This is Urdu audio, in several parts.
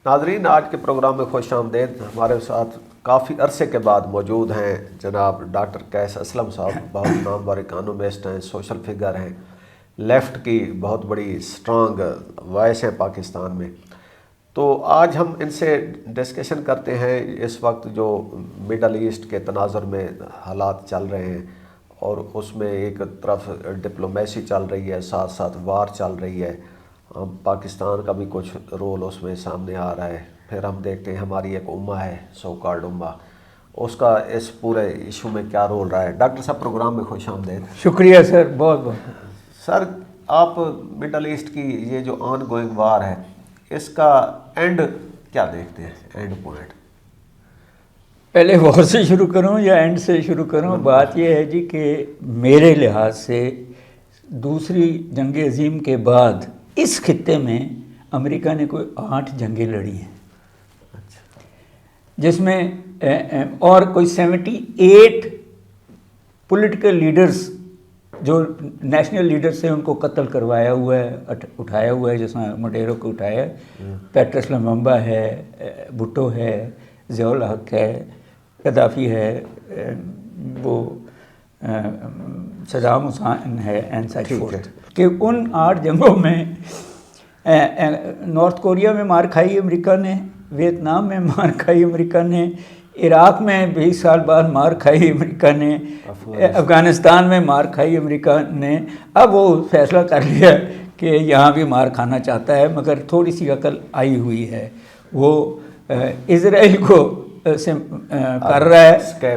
ناظرین، آج کے پروگرام میں خوش آمدید۔ ہمارے ساتھ کافی عرصے کے بعد موجود ہیں جناب ڈاکٹر قیس اسلم صاحب، بہت نامور اکانومسٹ ہیں، سوشل فگر ہیں، لیفٹ کی بہت بڑی سٹرانگ وائس ہیں پاکستان میں۔ تو آج ہم ان سے ڈسکشن کرتے ہیں اس وقت جو مڈل ایسٹ کے تناظر میں حالات چل رہے ہیں، اور اس میں ایک طرف ڈپلومیسی چل رہی ہے، ساتھ ساتھ وار چل رہی ہے۔ ہم پاکستان کا بھی کچھ رول اس میں سامنے آ رہا ہے۔ پھر ہم دیکھتے ہیں ہماری ایک امہ ہے، سو کالڈ امہ، اس کا اس پورے ایشو میں کیا رول رہا ہے۔ ڈاکٹر صاحب، پروگرام میں خوش آمدید۔ شکریہ سر، بہت بہت۔ سر، آپ مڈل ایسٹ کی یہ جو آن گوئنگ وار ہے، اس کا اینڈ کیا دیکھتے ہیں، اینڈ پوائنٹ؟ پہلے وار سے شروع کروں یا اینڈ سے شروع کروں؟ بات یہ ہے جی کہ میرے لحاظ سے دوسری جنگ عظیم کے بعد اس خطے میں امریکہ نے کوئی 8 جنگیں لڑی ہیں، جس میں اور کوئی 78 پولیٹیکل لیڈرز جو نیشنل لیڈرز ہیں ان کو قتل کروایا ہوا ہے، اٹھایا ہوا ہے، جس میں مڈیرو کو اٹھایا ہے، پیٹرس لممبا ہے، بھٹو ہے، ضیاء الحق ہے، قذافی ہے، وہ صدام حسین ہے، اینڈ سچ فورتھ، کہ ان 8 جنگوں میں نارتھ کوریا میں مار کھائی امریکہ نے، ویتنام میں مار کھائی امریکہ نے، عراق میں 20 سال بعد مار کھائی امریکہ نے، افغانستان میں مار کھائی امریکہ نے۔ اب وہ فیصلہ کر لیا کہ یہاں بھی مار کھانا چاہتا ہے، مگر تھوڑی سی عقل آئی ہوئی ہے۔ وہ اسرائیل کو کر رہا ہے،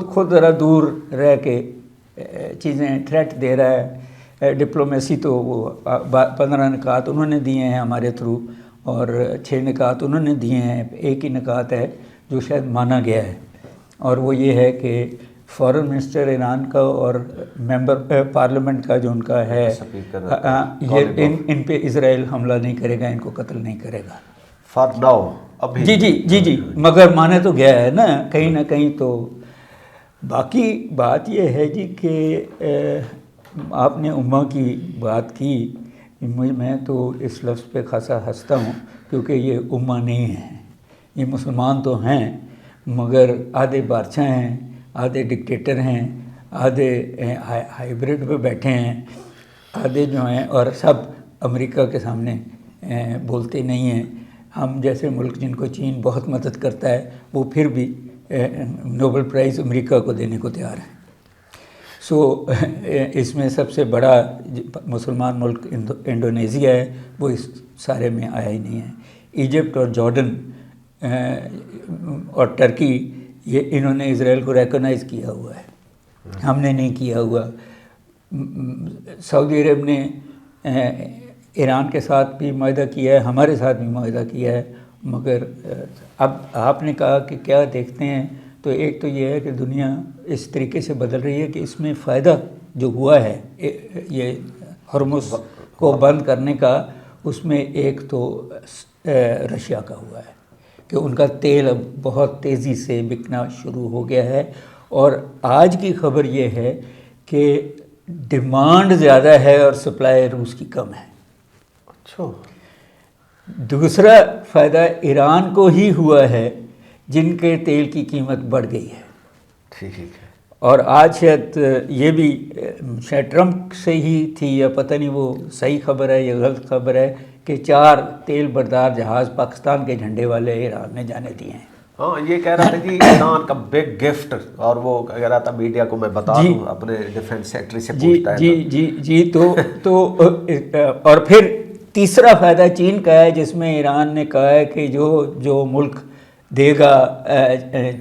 خود ذرا دور رہ کے چیزیں تھریٹ دے رہا ہے۔ ڈپلومیسی تو وہ 15 نکات انہوں نے دیے ہیں ہمارے تھرو، اور 6 نکات انہوں نے دیے ہیں۔ ایک ہی نکات ہے جو شاید مانا گیا ہے، اور وہ یہ ہے کہ فارن منسٹر ایران کا اور ممبر پارلیمنٹ کا جو ان کا ہے، یہ ان پہ اسرائیل حملہ نہیں کرے گا، ان کو قتل نہیں کرے گا فار ناؤ ابھی۔ جی، مگر مانے تو گیا ہے نا کہیں نہ کہیں۔ تو باقی بات یہ ہے جی کہ آپ نے امہ کی بات کی، میں تو اس لفظ پہ خاصا ہنستا ہوں، کیونکہ یہ امہ نہیں ہے، یہ مسلمان تو ہیں مگر آدھے بادشاہ ہیں، آدھے ڈکٹیٹر ہیں، آدھے ہائیبرڈ پہ بیٹھے ہیں، آدھے جو ہیں، اور سب امریکہ کے سامنے بولتے نہیں ہیں۔ ہم جیسے ملک جن کو چین بہت مدد کرتا ہے، وہ پھر بھی نوبل پرائز امریکہ کو دینے کو تیار ہیں۔ سو اس میں سب سے بڑا مسلمان ملک انڈونیزیا ہے، وہ اس سارے میں آیا ہی نہیں ہے۔ ایجپٹ اور جارڈن اور ٹرکی، یہ انہوں نے اسرائیل کو ریکگنائز کیا ہوا ہے، ہم نے نہیں کیا ہوا۔ سعودی عرب نے ایران کے ساتھ بھی معاہدہ کیا ہے، ہمارے ساتھ بھی معاہدہ کیا ہے، مگر اب آپ نے کہا کہ کیا دیکھتے ہیں، تو ایک تو یہ ہے کہ دنیا اس طریقے سے بدل رہی ہے کہ اس میں فائدہ جو ہوا ہے یہ ہرمز کو بند کرنے کا، اس میں ایک تو رشیا کا ہوا ہے کہ ان کا تیل اب بہت تیزی سے بکنا شروع ہو گیا ہے، اور آج کی خبر یہ ہے کہ ڈیمانڈ زیادہ ہے اور سپلائی روس کی کم ہے۔ اچھا، دوسرا فائدہ ایران کو ہی ہوا ہے، جن کے تیل کی قیمت بڑھ گئی ہے۔ ٹھیک ہے، اور آج شاید یہ بھی شاید ٹرمپ سے ہی تھی، یا پتہ نہیں وہ صحیح خبر ہے یا غلط خبر ہے، کہ 4 تیل بردار جہاز پاکستان کے جھنڈے والے ایران نے جانے دیے ہیں۔ ہاں، یہ کہہ رہا تھا کہ ایران کا بگ گفٹ، اور وہ کہہ رہا تھا میڈیا کو میں بتا دوں، اپنے ڈیفنس سیکٹری سے پوچھتا ہے۔ جی تو اور پھر تیسرا فائدہ چین کا ہے، جس میں ایران نے کہا ہے کہ جو ملک دے گا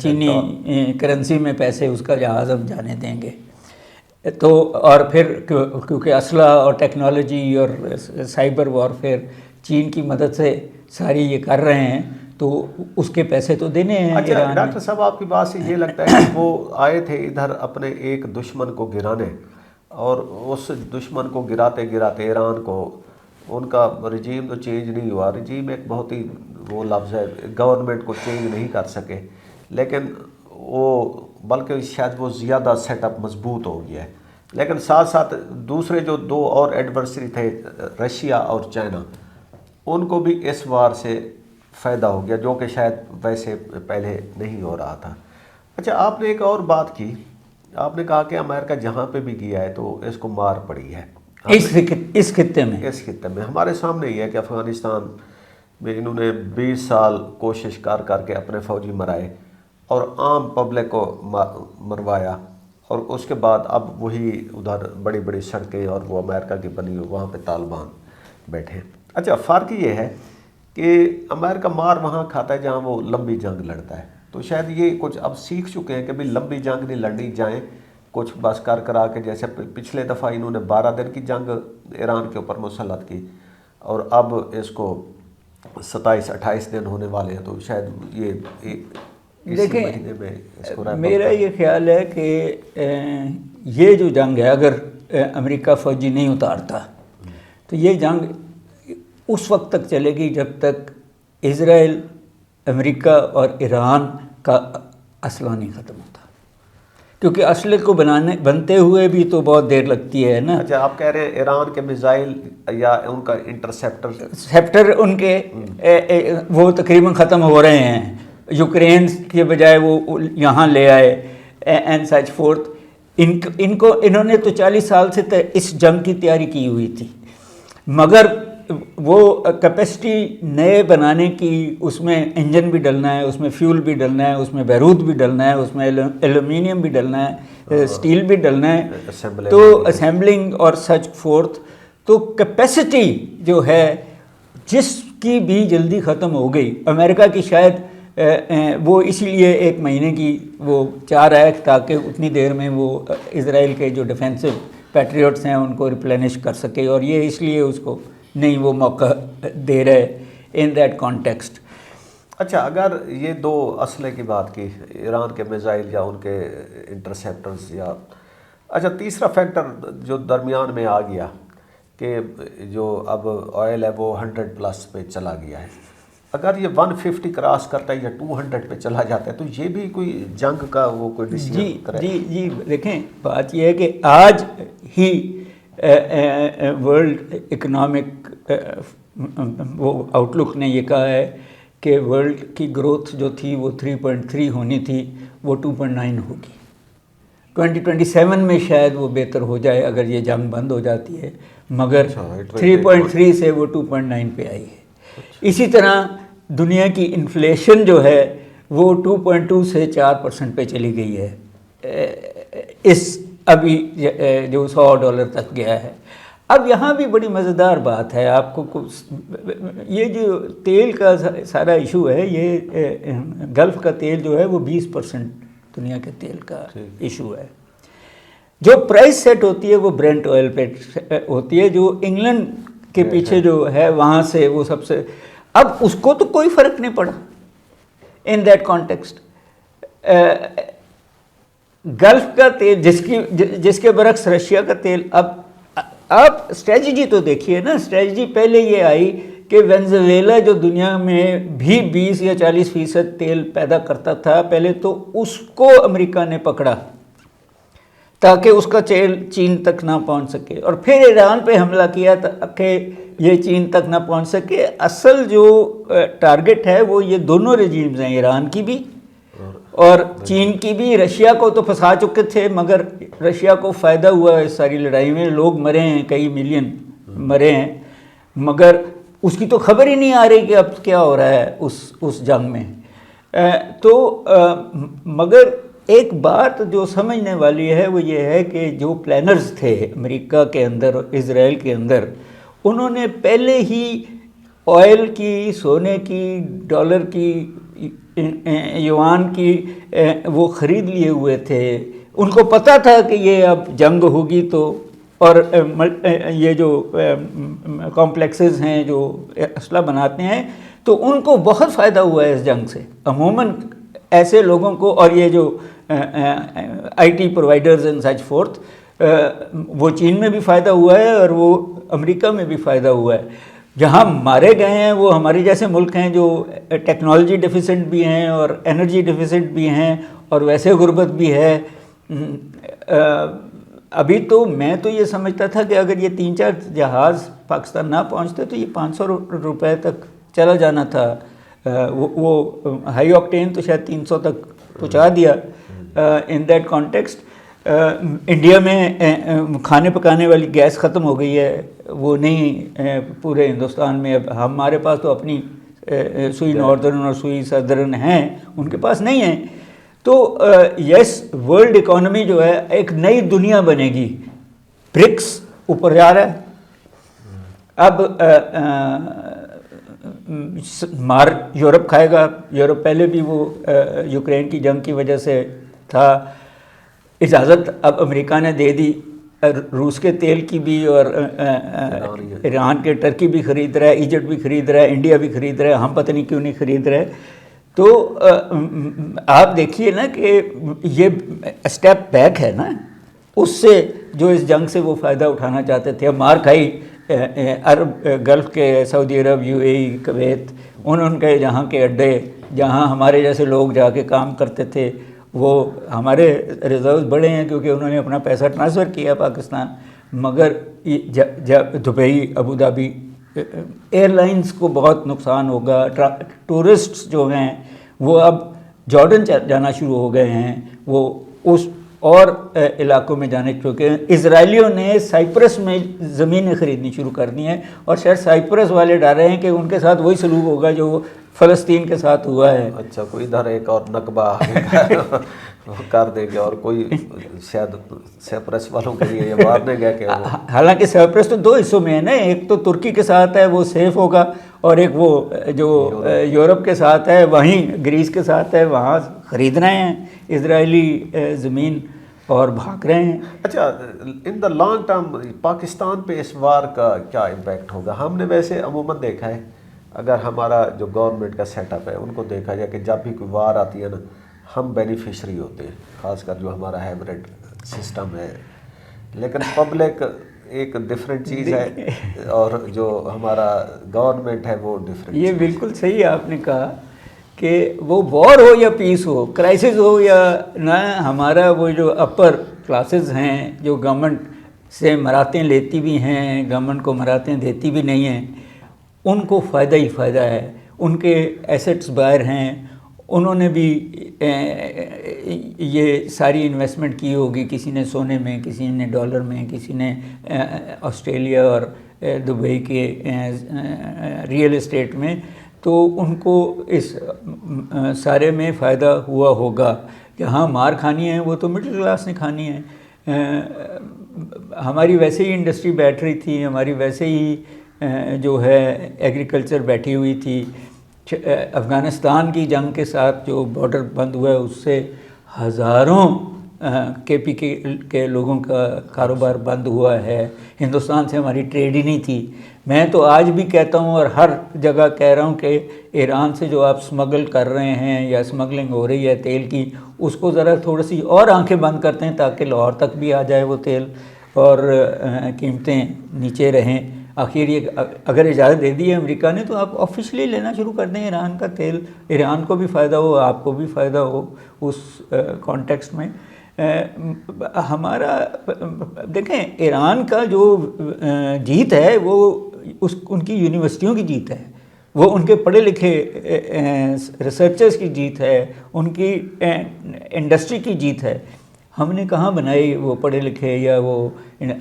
چینی کرنسی میں پیسے، اس کا جہاز ہم جانے دیں گے۔ تو اور پھر کیونکہ اسلحہ اور ٹیکنالوجی اور سائبر وارفیئر چین کی مدد سے ساری یہ کر رہے ہیں، تو اس کے پیسے تو دینے ہیں اچھا ایران۔ ڈاکٹر صاحب، آپ کی بات سے یہ لگتا ہے کہ وہ آئے تھے ادھر اپنے ایک دشمن کو گرانے، اور اس دشمن کو گراتے گراتے ایران کو، ان کا رجیم تو چینج نہیں ہوا، رجیم ایک بہت ہی وہ لفظ ہے، گورنمنٹ کو چینج نہیں کر سکے، لیکن وہ بلکہ شاید وہ زیادہ سیٹ اپ مضبوط ہو گیا ہے۔ لیکن ساتھ ساتھ دوسرے جو 2 اور ایڈورسری تھے، رشیا اور چائنا، ان کو بھی اس وار سے فائدہ ہو گیا، جو کہ شاید ویسے پہلے نہیں ہو رہا تھا۔ اچھا، آپ نے ایک اور بات کی، آپ نے کہا کہ امریکہ جہاں پہ بھی گیا ہے تو اس کو مار پڑی ہے اس خطے میں۔ اس خطے میں ہمارے سامنے یہ ہے کہ افغانستان میں انہوں نے 20 سال کوشش کر کے اپنے فوجی مرائے اور عام پبلک کو مروایا، اور اس کے بعد اب وہی ادھر بڑی بڑی سڑکیں اور وہ امریکہ کی بنی ہوئی وہاں پہ طالبان بیٹھے۔ اچھا، فرق یہ ہے کہ امریکہ مار وہاں کھاتا ہے جہاں وہ لمبی جنگ لڑتا ہے، تو شاید یہ کچھ اب سیکھ چکے ہیں کہ بھی لمبی جنگ نہیں لڑنی، جائیں کچھ بس کرا کے، جیسے پچھلے دفعہ انہوں نے 12 دن کی جنگ ایران کے اوپر مسلط کی اور اب اس کو 27-28 دن ہونے والے ہیں، تو شاید یہ اسی مہینے میں اس کو میرا یہ خیال ہے کہ یہ جو جنگ ہے، اگر امریکہ فوجی نہیں اتارتا تو یہ جنگ اس وقت تک چلے گی جب تک اسرائیل، امریکہ اور ایران کا اسلحہ نہیں ختم ہوتا، کیونکہ اسلحے کو بنتے ہوئے بھی تو بہت دیر لگتی ہے نا۔ اچھا، آپ کہہ رہے ہیں ایران کے میزائل یا ان کا انٹرسیپٹر ان کے وہ تقریباً ختم ہو رہے ہیں، یوکرین کے بجائے وہ یہاں لے آئے اینڈ سچ فورتھ۔ انہوں نے تو 40 سال سے اس جنگ کی تیاری کی ہوئی تھی، مگر وہ کیپیسٹی نئے بنانے کی، اس میں انجن بھی ڈلنا ہے، اس میں فیول بھی ڈلنا ہے، اس میں بیروت بھی ڈلنا ہے، اس میں ایلومینیم بھی ڈلنا ہے، اسٹیل بھی ڈلنا ہے، تو اسمبلنگ اور سچ فورتھ، تو کیپیسٹی جو ہے جس کی بھی جلدی ختم ہو گئی۔ امریکہ کی شاید وہ اسی لیے 1 مہینے کی وہ 4 ایکٹ تاکہ اتنی دیر میں وہ اسرائیل کے جو ڈیفینسو پیٹریوٹس ہیں ان کو ریپلینش کر سکے، اور یہ اس لیے اس کو نہیں وہ موقع دے رہے ان دیٹ کانٹیکسٹ۔ اچھا، اگر یہ 2 اسلحے کی بات کی، ایران کے میزائل یا ان کے انٹرسیپٹرز، یا اچھا تیسرا فیکٹر جو درمیان میں آ گیا کہ جو اب آئل ہے وہ 100+ پہ چلا گیا ہے، اگر یہ 150 کراس کرتا ہے یا 200 پہ چلا جاتا ہے تو یہ بھی کوئی جنگ کا وہ کوئی ڈیسیژن کرے؟ جی دیکھیں، بات یہ ہے کہ آج ہی ورلڈ اکنامک وہ آؤٹ لک نے یہ کہا ہے کہ ورلڈ کی گروتھ جو تھی وہ 3.3 ہونی تھی، وہ 2.9 ہوگی۔ 2027 میں شاید وہ بہتر ہو جائے اگر یہ جنگ بند ہو جاتی ہے، مگر 3.3 سے وہ 2.9 پہ آئی ہے۔ اسی طرح دنیا کی انفلیشن جو ہے وہ 2.2 سے 4% پہ چلی گئی ہے، اس ابھی جو $100 تک گیا ہے۔ اب یہاں بھی بڑی مزیدار بات ہے، آپ کو یہ جو تیل کا سارا ایشو ہے، یہ گلف کا تیل جو ہے وہ 20% دنیا کے تیل کا ایشو ہے۔ جو پرائس سیٹ ہوتی ہے وہ برینٹ آئل پہ ہوتی ہے، جو انگلینڈ کے پیچھے جو ہے وہاں سے وہ سب سے، اب اس کو تو کوئی فرق نہیں پڑا ان دیٹ کانٹیکسٹ۔ گلف کا تیل جس کے برعکس رشیا کا تیل، اب آپ اسٹریٹجی تو دیکھیے نا، اسٹریٹجی پہلے یہ آئی کہ وینزویلا جو دنیا میں بھی 20 یا 40% تیل پیدا کرتا تھا، پہلے تو اس کو امریکہ نے پکڑا تاکہ اس کا تیل چین تک نہ پہنچ سکے، اور پھر ایران پہ حملہ کیا تاکہ یہ چین تک نہ پہنچ سکے۔ اصل جو ٹارگٹ ہے وہ یہ دونوں رجیمز ہیں، ایران کی بھی اور چین کی بھی۔ رشیا کو تو پھنسا چکے تھے، مگر رشیا کو فائدہ ہوا اس ساری لڑائی میں، لوگ مرے ہیں، کئی ملین مرے ہیں، مگر اس کی تو خبر ہی نہیں آ رہی کہ اب کیا ہو رہا ہے اس جنگ میں۔ تو مگر ایک بات جو سمجھنے والی ہے وہ یہ ہے کہ جو پلانرز تھے امریکہ کے اندر اور اسرائیل کے اندر، انہوں نے پہلے ہی آئل کی، سونے کی، ڈالر کی، یوان کی وہ خرید لیے ہوئے تھے۔ ان کو پتہ تھا کہ یہ اب جنگ ہوگی، تو اور یہ جو کمپلیکسز ہیں جو اسلحہ بناتے ہیں، تو ان کو بہت فائدہ ہوا ہے اس جنگ سے عموماً ایسے لوگوں کو، اور یہ جو I T providers and such forth, وہ چین میں بھی فائدہ ہوا ہے اور وہ امریکہ میں بھی فائدہ ہوا ہے۔ جہاں مارے گئے ہیں وہ ہمارے جیسے ملک ہیں جو ٹیکنالوجی ڈیفیسنٹ بھی ہیں اور انرجی ڈیفیسنٹ بھی ہیں اور ویسے غربت بھی ہے۔ ابھی تو میں تو یہ سمجھتا تھا کہ اگر یہ 3-4 جہاز پاکستان نہ پہنچتے تو یہ 500 روپے تک چلا جانا تھا وہ ہائی آکٹین تو شاید 300 تک پہنچا دیا. ان دیٹ کانٹیکسٹ انڈیا میں کھانے پکانے والی گیس ختم ہو گئی ہے, وہ نہیں پورے ہندوستان میں. اب ہمارے پاس تو اپنی سوئی ناردرن اور سوئی سدرن ہیں, ان کے پاس نہیں ہیں. تو یس, ورلڈ اکانومی جو ہے ایک نئی دنیا بنے گی. برکس اوپر جا رہا ہے. اب مار یورپ کھائے گا. یورپ پہلے بھی وہ یوکرین کی جنگ کی وجہ سے تھا. اجازت اب امریکہ نے دے دی روس کے تیل کی بھی, اور ایران کے ٹرکی بھی خرید رہا ہے, ایجپٹ بھی خرید رہا ہے, انڈیا بھی خرید رہا ہے. ہم پتہ نہیں کیوں نہیں خرید رہے. تو آپ دیکھیے نا کہ یہ اسٹیپ بیک ہے نا اس سے جو اس جنگ سے وہ فائدہ اٹھانا چاہتے تھے. اب مار کھائی عرب گلف کے, سعودی عرب, یو اے ای, کویت, ان کے جہاں کے اڈے جہاں ہمارے جیسے لوگ جا کے کام کرتے تھے, وہ ہمارے ریزروز بڑے ہیں کیونکہ انہوں نے اپنا پیسہ ٹرانسفر کیا پاکستان. مگر جب Dubai, Abu Dhabi, airlines کو بہت نقصان ہوگا. ٹورسٹس جو ہیں وہ اب جارڈن جانا شروع ہو گئے ہیں, وہ اس اور علاقوں میں جانے چکے ہیں. اسرائیلیوں نے سائپرس میں زمینیں خریدنی شروع کر دی ہیں, اور شاید سائپرس والے ڈر رہے ہیں کہ ان کے ساتھ وہی سلوک ہوگا جو فلسطین کے ساتھ ہوا ہے. اچھا, کوئی ادھر ایک اور نقبہ کر دیں گے, اور کوئی شاید سائپرس والوں کے لیے یہ مارنے گیا کہ حالانکہ سائپرس تو دو حصوں میں ہے نا, ایک تو ترکی کے ساتھ ہے وہ سیف ہوگا, اور ایک وہ جو یورپ کے ساتھ ہے, وہیں گریس کے ساتھ ہے, وہاں خرید رہے ہیں اسرائیلی زمین اور بھاگ رہے ہیں. اچھا, ان دا لانگ ٹرم پاکستان پہ اس وار کا کیا امپیکٹ ہوگا؟ ہم نے ویسے عموماً دیکھا ہے, اگر ہمارا جو گورنمنٹ کا سیٹ اپ ہے ان کو دیکھا جائے کہ جب بھی کوئی وار آتی ہے نا, ہم بینیفیشری ہوتے ہیں, خاص کر جو ہمارا ہائبرڈ سسٹم ہے. لیکن پبلک ایک ڈفرینٹ چیز ہے, اور جو ہمارا گورنمنٹ ہے وہ ڈفرینٹ. یہ بالکل صحیح آپ نے کہا کہ وہ وار ہو یا پیس ہو, کرائسس ہو یا نہ, ہمارا وہ جو اپر کلاسز ہیں جو گورنمنٹ سے مراتیں لیتی بھی ہیں, گورنمنٹ کو مراتیں دیتی بھی نہیں ہیں, ان کو فائدہ ہی فائدہ ہے. ان کے ایسٹس باہر ہیں, انہوں نے بھی یہ ساری انویسٹمنٹ کی ہوگی. کسی نے سونے میں, کسی نے ڈالر میں, کسی نے آسٹریلیا اور دبئی کے ریئل اسٹیٹ میں. تو ان کو اس سارے میں فائدہ ہوا ہوگا. جہاں مار کھانی ہے وہ تو مڈل کلاس نے کھانی ہے. ہماری ویسے ہی انڈسٹری بیٹھ رہی تھی, ہماری ویسے ہی جو ہے ایگریکلچر بیٹھی ہوئی تھی. افغانستان کی جنگ کے ساتھ جو بارڈر بند ہوا ہے اس سے ہزاروں کے پی کے لوگوں کا کاروبار بند ہوا ہے. ہندوستان سے ہماری ٹریڈ ہی نہیں تھی. میں تو آج بھی کہتا ہوں اور ہر جگہ کہہ رہا ہوں کہ ایران سے جو آپ اسمگل کر رہے ہیں یا اسمگلنگ ہو رہی ہے تیل کی, اس کو ذرا تھوڑی سی اور آنکھیں بند کرتے ہیں تاکہ لاہور تک بھی آ جائے وہ تیل اور قیمتیں نیچے رہیں. آخر یہ اگر اجازت دے دی ہے امریکہ نے, تو آپ آفیشلی لینا شروع کر دیں ایران کا تیل. ایران کو بھی فائدہ ہو, آپ کو بھی فائدہ ہو اس کانٹیکسٹ میں. ہمارا دیکھیں, ایران کا جو جیت ہے وہ ان کی یونیورسٹیوں کی جیت ہے, وہ ان کے پڑھے لکھے ریسرچرز کی جیت ہے, ان کی انڈسٹری کی جیت ہے. ہم نے کہاں بنائی وہ پڑھے لکھے, یا وہ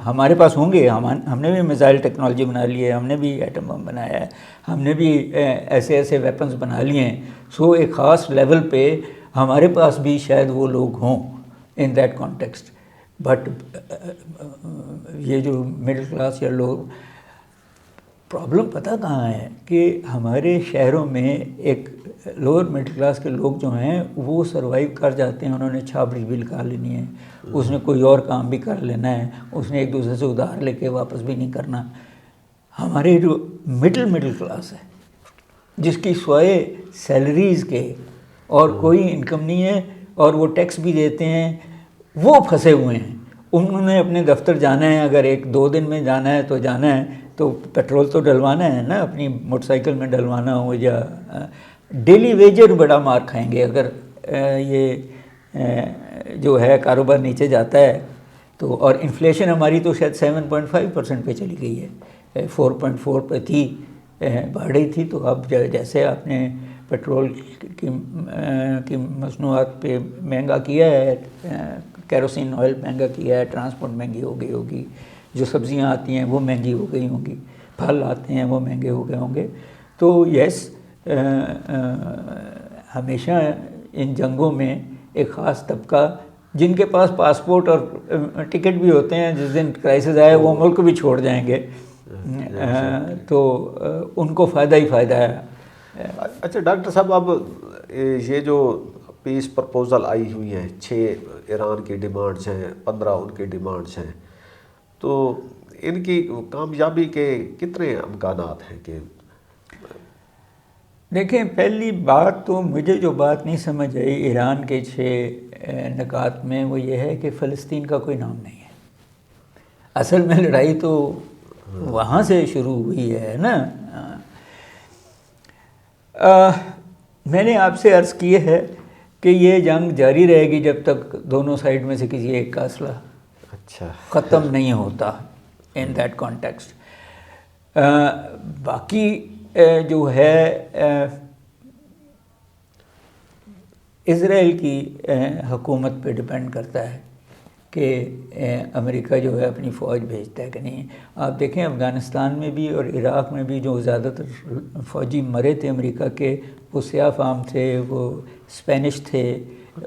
ہمارے پاس ہوں گے, ہم نے بھی میزائل ٹیکنالوجی بنا لی ہے, ہم نے بھی ایٹم بم بنایا ہے, ہم نے بھی ایسے ایسے ویپنز بنا لیے ہیں. سو ایک خاص لیول پہ ہمارے پاس بھی شاید وہ لوگ ہوں ان دیٹ کانٹیکسٹ. بٹ یہ جو مڈل کلاس یا لوگ, پرابلم پتہ کہاں ہے کہ ہمارے شہروں میں ایک لوور مڈل کلاس کے لوگ جو ہیں وہ سروائیو کر جاتے ہیں. انہوں نے چھاپڑی بھی لگا لینی ہے, اس نے کوئی اور کام بھی کر لینا ہے, اس نے ایک دوسرے سے ادھار لے کے واپس بھی نہیں کرنا. ہمارے جو مڈل کلاس ہے جس کی سوائے سیلریز کے اور کوئی انکم نہیں ہے, اور وہ ٹیکس بھی دیتے ہیں, وہ پھنسے ہوئے ہیں. انہوں نے اپنے دفتر جانا ہے, اگر 1-2 دن میں جانا ہے تو جانا ہے, تو پیٹرول تو ڈلوانا ہے نا, اپنی موٹر سائیکل میں ڈلوانا ہو, یا ڈیلی ویجر بڑا مار کھائیں گے اگر یہ جو ہے کاروبار نیچے جاتا ہے. تو اور انفلیشن ہماری تو شاید 7.5% پہ چلی گئی ہے, 4.4 پہ تھی, بڑھ رہی تھی. تو اب جیسے آپ نے پیٹرول کی مصنوعات پہ مہنگا کیا ہے، کیروسین آئل مہنگا کیا ہے، ٹرانسپورٹ مہنگی ہو گئی ہوگی، جو سبزیاں آتی ہیں وہ مہنگی ہو گئی ہوں گی، پھل آتے ہیں وہ مہنگے ہو گئے ہوں گے. تو یس، ہمیشہ ان جنگوں میں ایک خاص طبقہ جن کے پاس پاسپورٹ اور ٹکٹ بھی ہوتے ہیں، جس دن کرائسس آئے وہ ملک بھی چھوڑ جائیں گے، تو ان کو فائدہ ہی فائدہ ہے. اچھا ڈاکٹر صاحب، اب یہ جو پیس پرپوزل آئی ہوئی ہیں، 6 ایران کی ڈیمانڈز ہیں، 15 ان کی ڈیمانڈز ہیں، تو ان کی کامیابی کے کتنے امکانات ہیں؟ کہ دیکھیں، پہلی بات تو مجھے جو بات نہیں سمجھ آئی ایران کے 6 نکات میں، وہ یہ ہے کہ فلسطین کا کوئی نام نہیں ہے. اصل میں لڑائی تو وہاں سے شروع ہوئی ہے نا. میں نے آپ سے عرض کی ہے کہ یہ جنگ جاری رہے گی جب تک دونوں سائڈ میں سے کسی ایک کا اسلحہ ختم نہیں ہوتا ان دیٹ کانٹیکسٹ. باقی جو ہے اسرائیل کی حکومت پہ ڈپینڈ کرتا ہے کہ امریکہ جو ہے اپنی فوج بھیجتا ہے کہ نہیں. آپ دیکھیں افغانستان میں بھی اور عراق میں بھی جو زیادہ تر فوجی مرے تھے امریکہ کے، وہ سیاہ فام تھے، وہ اسپینش تھے،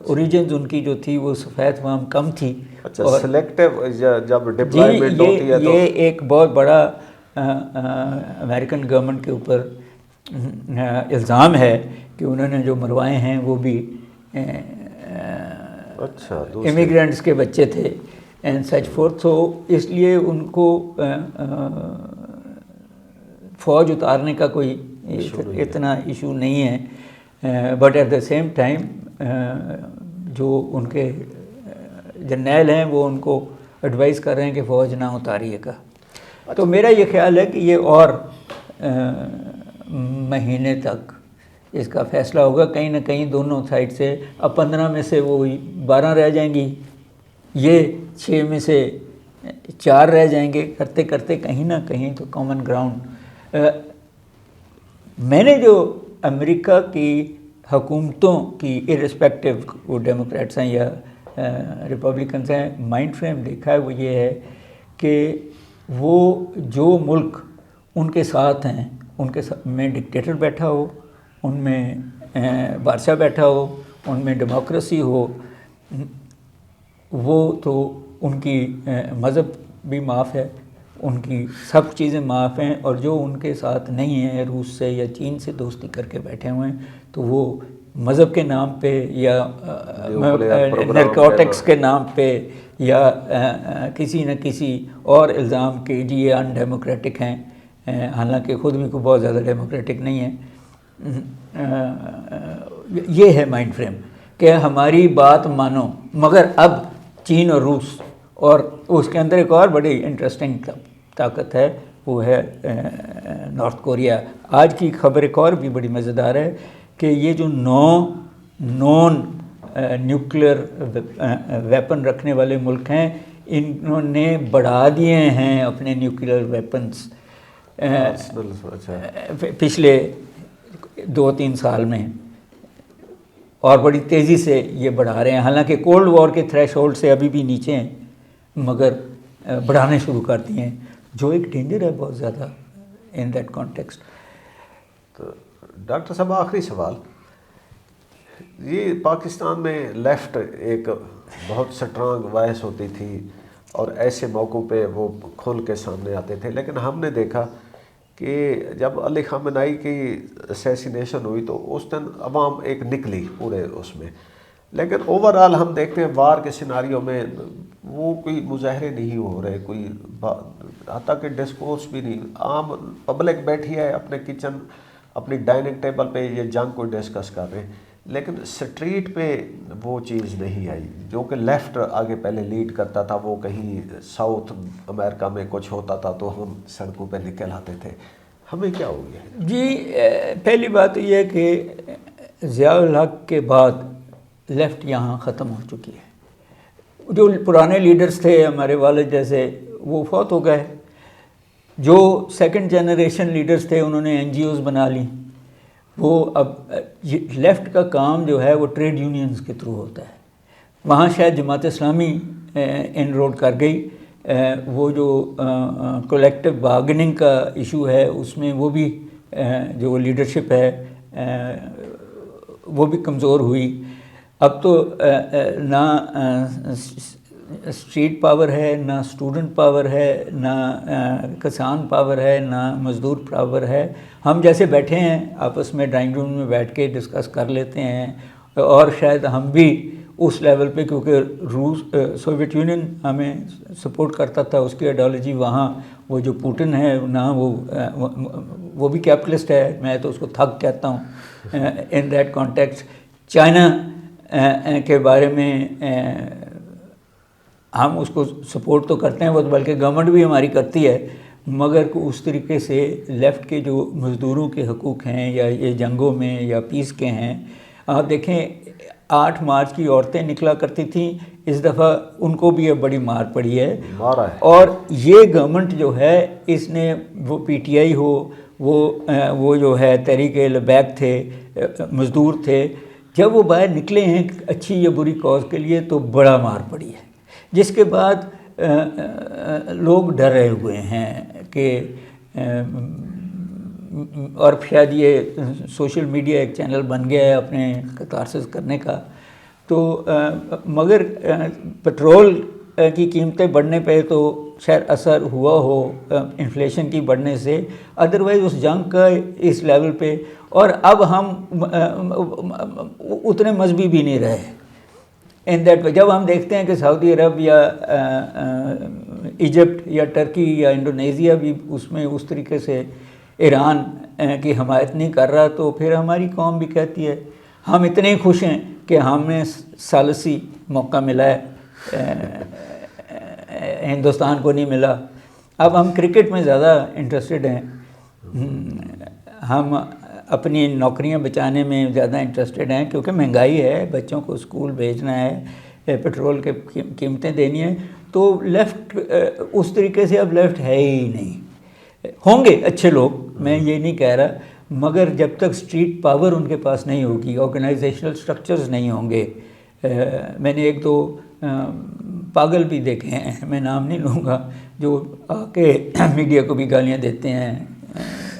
اوریجنز ان کی جو تھی وہ سفید فام کم تھی. اچھا، سلیکٹیو جب ڈپلائمنٹ ہوتی ہے تو یہ ایک بہت بڑا امریکن گورنمنٹ کے اوپر الزام ہے کہ انہوں نے جو مروائے ہیں وہ بھی امیگرینٹس کے بچے تھے اینڈ سچ فورتھ. تو اس لیے ان کو فوج اتارنے کا کوئی اتنا ایشو نہیں ہے. But at the same time جو ان کے جرنیل ہیں وہ ان کو ایڈوائز کر رہے ہیں کہ فوج نہ اتاریے گا. تو میرا یہ خیال ہے کہ یہ اور مہینے تک اس کا فیصلہ ہوگا. کہیں نہ کہیں دونوں سائڈ سے اب 15 میں سے وہ 12 رہ جائیں گی، یہ 6 میں سے 4 رہ جائیں گے، کرتے کرتے کہیں نہ کہیں تو کامن گراؤنڈ. میں نے جو امریکہ کی حکومتوں کی ارسپیکٹو وہ ڈیموکریٹس ہیں یا ریپبلکنس ہیں مائنڈ فریم دیکھا ہے، وہ یہ ہے کہ وہ جو ملک ان کے ساتھ ہیں، ان کے میں ڈکٹیٹر بیٹھا ہو، ان میں بادشاہ بیٹھا ہو، ان میں ڈیموکریسی ہو، وہ تو ان کی مذہب بھی معاف ہے، ان کی سب چیزیں معاف ہیں. اور جو ان کے ساتھ نہیں ہیں، روس سے یا چین سے دوستی کر کے بیٹھے ہوئے ہیں، تو وہ مذہب کے نام پہ یا نارکوٹکس کے نام پہ یا کسی نہ کسی اور الزام کے جی یہ ان ڈیموکریٹک ہیں، حالانکہ خود بھی کوئی بہت زیادہ ڈیموکریٹک نہیں ہے. یہ ہے مائنڈ فریم کہ ہماری بات مانو. مگر اب چین اور روس، اور اس کے اندر ایک اور بڑی انٹرسٹنگ طاقت ہے، وہ ہے نارتھ کوریا. آج کی خبر ایک اور بھی بڑی مزیدار ہے کہ یہ جو 9 نون نیوکلیئر ویپن رکھنے والے ملک ہیں، انہوں نے بڑھا دیے ہیں اپنے نیوکلیئر ویپنز پچھلے 2-3 سال میں، اور بڑی تیزی سے یہ بڑھا رہے ہیں. حالانکہ کولڈ وار کے تھریش ہولڈ سے ابھی بھی نیچے ہیں، مگر بڑھانے شروع کر دیے ہیں، جو ایک ڈینجر ہے بہت زیادہ ان دیٹ کانٹیکسٹ. تو ڈاکٹر صاحب، آخری سوال، یہ پاکستان میں لیفٹ ایک بہت سٹرانگ وائس ہوتی تھی اور ایسے موقعوں پہ وہ کھل کے سامنے آتے تھے، لیکن ہم نے دیکھا کہ جب علی خامنہئی کی اسیسینیشن ہوئی تو اس دن عوام ایک نکلی پورے اس میں، لیکن اوورآل ہم دیکھتے ہیں وار کے سیناریوں میں وہ کوئی مظاہرے نہیں ہو رہے، کوئی حتیٰ کہ ڈسکورس بھی نہیں. عام پبلک بیٹھی ہے اپنے کچن، اپنی ڈائننگ ٹیبل پہ یہ جنگ کو ڈسکس کر رہے ہیں، لیکن سٹریٹ پہ وہ چیز نہیں آئی. جو کہ لیفٹ آگے پہلے لیڈ کرتا تھا، وہ کہیں ساؤتھ امریکہ میں کچھ ہوتا تھا تو ہم سڑکوں پہ نکل آتے تھے. ہمیں کیا ہو گیا؟ جی، پہلی بات یہ ہے کہ ضیاء الحق کے بعد لیفٹ یہاں ختم ہو چکی ہے. جو پرانے لیڈرز تھے ہمارے والد جیسے، وہ فوت ہو گئے. جو سیکنڈ جنریشن لیڈرز تھے انہوں نے NGOs بنا لی، وہ اب لیفٹ کا کام جو ہے وہ ٹریڈ یونینز کے تھرو ہوتا ہے. وہاں شاید جماعت اسلامی ان روڈ کر گئی. وہ جو کولیکٹیو بارگننگ کا ایشو ہے اس میں وہ بھی جو لیڈرشپ ہے وہ بھی کمزور ہوئی. اب تو نہ اسٹریٹ پاور ہے، نہ اسٹوڈنٹ پاور ہے، نہ کسان پاور ہے، نہ مزدور پاور ہے. ہم جیسے بیٹھے ہیں آپس میں ڈرائنگ روم میں بیٹھ کے ڈسکس کر لیتے ہیں، اور شاید ہم بھی اس لیول پہ، کیونکہ سوویت یونین ہمیں سپورٹ کرتا تھا، اس کی آئیڈیالوجی وہاں، وہ جو پوٹن ہے نہ وہ بھی کیپٹلسٹ ہے، میں تو اس کو تھگ کہتا ہوں ان دیٹ کانٹیکسٹ. چائنا کے بارے میں ہم اس کو سپورٹ تو کرتے ہیں، وہ بلکہ گورنمنٹ بھی ہماری کرتی ہے، مگر اس طریقے سے لیفٹ کے جو مزدوروں کے حقوق ہیں یا یہ جنگوں میں یا پیس کے ہیں. آپ دیکھیں 8 مارچ کی عورتیں نکلا کرتی تھیں، اس دفعہ ان کو بھی اب بڑی مار پڑی ہے. اور یہ گورنمنٹ جو ہے اس نے، وہ پی ٹی آئی ہو، وہ جو ہے تحریک لبیک تھے، مزدور تھے، جب وہ باہر نکلے ہیں اچھی یا بری کاز کے لیے تو بڑا مار پڑی ہے، جس کے بعد لوگ ڈرے ہوئے ہیں کہ اور شاید یہ سوشل میڈیا ایک چینل بن گیا ہے اپنے کتارسس کرنے کا. تو مگر پٹرول کی قیمتیں بڑھنے پہ تو شاید اثر ہوا ہو انفلیشن کی بڑھنے سے، ادروائز اس جنگ کا اس لیول پہ. اور اب ہم اتنے مذہبی بھی نہیں رہے ان دیٹ. جب ہم دیکھتے ہیں کہ سعودی عرب یا ایجپٹ یا ٹرکی یا انڈونیزیا بھی اس میں اس طریقے سے ایران کی حمایت نہیں کر رہا، تو پھر ہماری قوم بھی کہتی ہے ہم اتنے خوش ہیں کہ ہمیں ثالثی موقع ملا ہے، ہندوستان کو نہیں ملا. اب ہم کرکٹ میں زیادہ انٹرسٹڈ ہیں، ہم اپنی نوکریاں بچانے میں زیادہ انٹرسٹڈ ہیں، کیونکہ مہنگائی ہے، بچوں کو اسکول بھیجنا ہے، پیٹرول کے قیمتیں دینی ہیں. تو لیفٹ اس طریقے سے اب لیفٹ ہے ہی نہیں. ہوں گے اچھے لوگ، میں یہ نہیں کہہ رہا، مگر جب تک اسٹریٹ پاور ان کے پاس نہیں ہوگی، آرگنائزیشنل سٹرکچرز نہیں ہوں گے. میں نے 1-2 پاگل بھی دیکھے ہیں، میں نام نہیں لوں گا، جو آ کے میڈیا کو بھی گالیاں دیتے ہیں،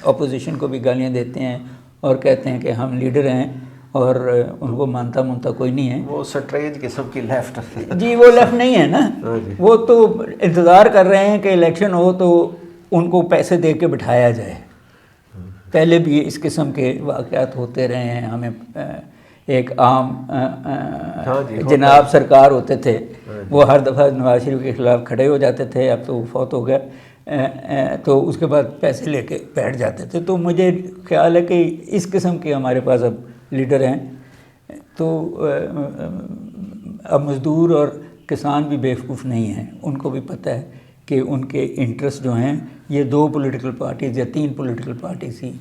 اپوزیشن کو بھی گالیاں دیتے ہیں، اور کہتے ہیں کہ ہم لیڈر ہیں، اور ان کو مانتا کوئی نہیں ہے. وہ سٹرینج قسم کی لیفٹ. جی وہ لیفٹ نہیں ہے نا، وہ تو انتظار کر رہے ہیں کہ الیکشن ہو تو ان کو پیسے دے کے بٹھایا جائے. پہلے بھی اس قسم کے واقعات ہوتے رہے ہیں. ہمیں ایک عام جناب سرکار ہوتے تھے، وہ ہر دفعہ نواز شریف کے خلاف کھڑے ہو جاتے تھے، اب تو وہ فوت ہو گئے، تو اس کے بعد پیسے لے کے بیٹھ جاتے تھے. تو مجھے خیال ہے کہ اس قسم کے ہمارے پاس اب لیڈر ہیں. تو اب مزدور اور کسان بھی بیوقوف نہیں ہیں، ان کو بھی پتہ ہے کہ ان کے انٹرسٹ جو ہیں یہ 2 پولیٹیکل پارٹیز یا 3 پولیٹیکل پارٹیز ہی